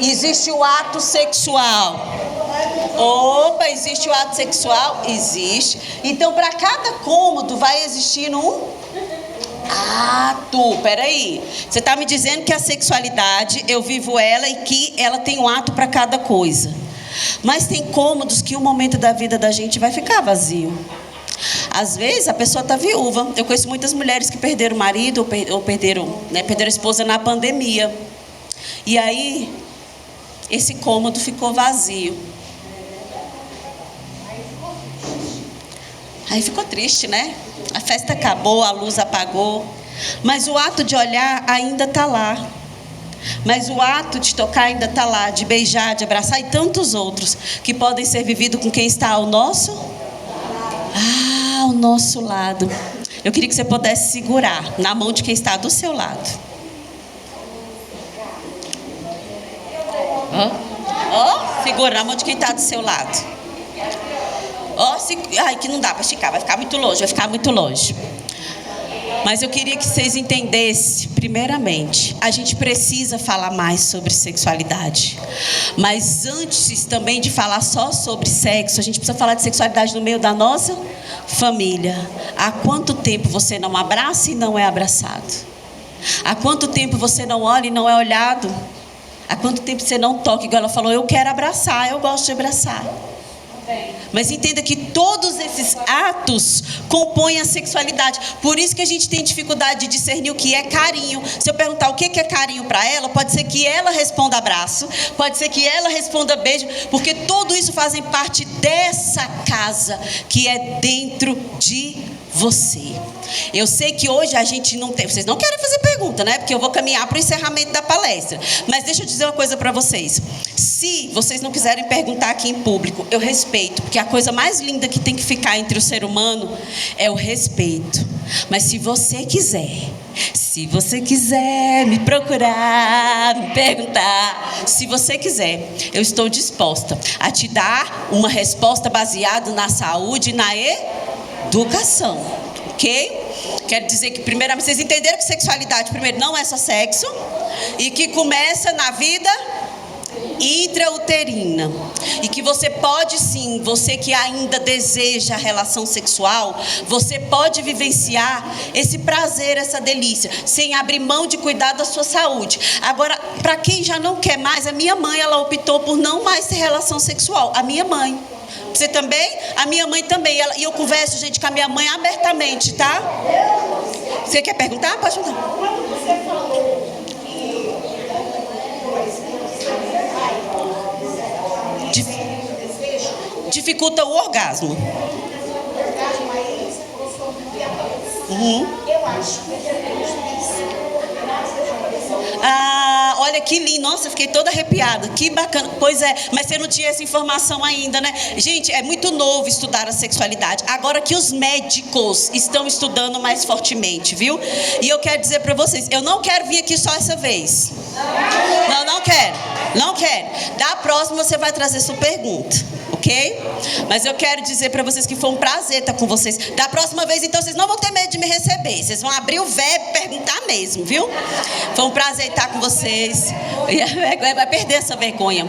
Existe o ato sexual. Opa, existe o ato sexual? Existe. Então, para cada cômodo vai existir um ato. Peraí, você está me dizendo que a sexualidade, eu vivo ela e que ela tem um ato para cada coisa. Mas tem cômodos que o momento da vida da gente vai ficar vazio. Às vezes a pessoa está viúva. Eu conheço muitas mulheres que perderam o marido ou perderam a esposa na pandemia. E aí, esse cômodo ficou vazio. Aí ficou triste, né? A festa acabou, a luz apagou. Mas o ato de olhar ainda está lá. Mas o ato de tocar ainda está lá. De beijar, de abraçar e tantos outros que podem ser vividos com quem está ao nosso lado. Eu queria que você pudesse segurar na mão de quem está do seu lado. Segura na mão de quem está do seu lado. Ai, que não dá para esticar, vai ficar muito longe. Mas eu queria que vocês entendessem, primeiramente, a gente precisa falar mais sobre sexualidade. Mas antes também de falar só sobre sexo, a gente precisa falar de sexualidade no meio da nossa família. Há quanto tempo você não abraça e não é abraçado? Há quanto tempo você não olha e não é olhado? Há quanto tempo você não toca? Igual ela falou, eu quero abraçar, eu gosto de abraçar. Mas entenda que todos esses atos compõem a sexualidade. Por isso que a gente tem dificuldade de discernir o que é carinho. Se eu perguntar o que é carinho para ela, pode ser que ela responda abraço, pode ser que ela responda beijo, porque tudo isso fazem parte dessa casa que é dentro de você. Eu sei que hoje a gente não tem... Vocês não querem fazer pergunta, né? Porque eu vou caminhar para o encerramento da palestra. Mas deixa eu dizer uma coisa para vocês. Se vocês não quiserem perguntar aqui em público, eu respeito. Porque a coisa mais linda que tem que ficar entre o ser humano é o respeito. Mas se você quiser me procurar, me perguntar, se você quiser, eu estou disposta a te dar uma resposta baseada na saúde e na Educação, ok? Quero dizer que, primeiramente, vocês entenderam que sexualidade, primeiro, não é só sexo, e que começa na vida intrauterina. E que você pode sim, você que ainda deseja a relação sexual, você pode vivenciar esse prazer, essa delícia, sem abrir mão de cuidar da sua saúde. Agora, para quem já não quer mais, a minha mãe, ela optou por não mais ter relação sexual. A minha mãe. Você também? A minha mãe também. E eu converso, gente, com a minha mãe abertamente, tá? Você quer perguntar? Pode perguntar. Quando você falou que dificulta o orgasmo. eu acho que Olha que lindo, nossa, eu fiquei toda arrepiada, que bacana, pois é, mas você não tinha essa informação ainda, né? Gente, é muito novo estudar a sexualidade, agora que os médicos estão estudando mais fortemente, viu? E eu quero dizer para vocês, eu não quero vir aqui só essa vez, não quero, da próxima você vai trazer sua pergunta, ok? Mas eu quero dizer para vocês que foi um prazer estar com vocês, da próxima vez então vocês não vão ter medo de me receber, vocês vão abrir o verbo e perguntar mesmo, viu? Foi um prazer estar com vocês. Vai perder essa vergonha.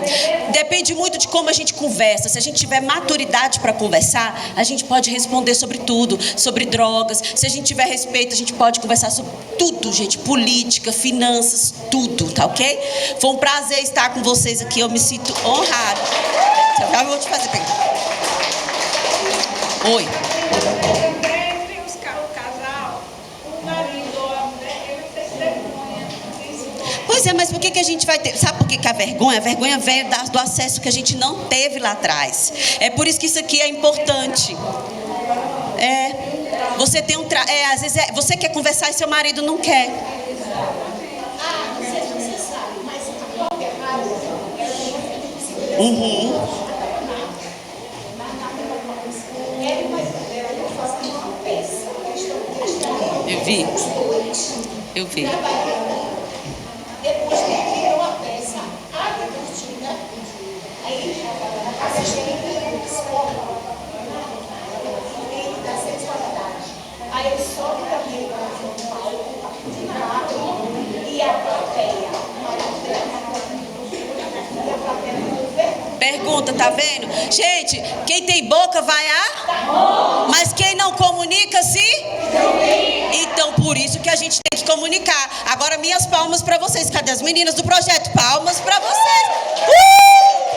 Depende muito de como a gente conversa. Se a gente tiver maturidade para conversar, a gente pode responder sobre tudo, sobre drogas. Se a gente tiver respeito, a gente pode conversar sobre tudo, gente, política, finanças, tudo, tá ok? Foi um prazer estar com vocês aqui, eu me sinto honrada. Eu vou te fazer pergunta. Oi. Entre o casal, o marido ou a mulher, ele tem vergonha. Pois é, mas por que a gente vai ter... Sabe por que a vergonha? A vergonha vem do acesso que a gente não teve lá atrás. É por isso que isso aqui é importante. Você tem às vezes você quer conversar e seu marido não quer. não sei se você sabe, mas a própria rádio, Eu vi. depois que virou a peça, abre a cortina, aí assistente do psicólogo, da sexualidade. Aí ele sobe também no palco, de lado, e a plateia, Pergunta, tá vendo? Gente, quem tem boca vai mas quem não comunica se? Então, por isso que a gente tem que comunicar. Agora, minhas palmas para vocês. Cadê as meninas do projeto? Palmas para vocês.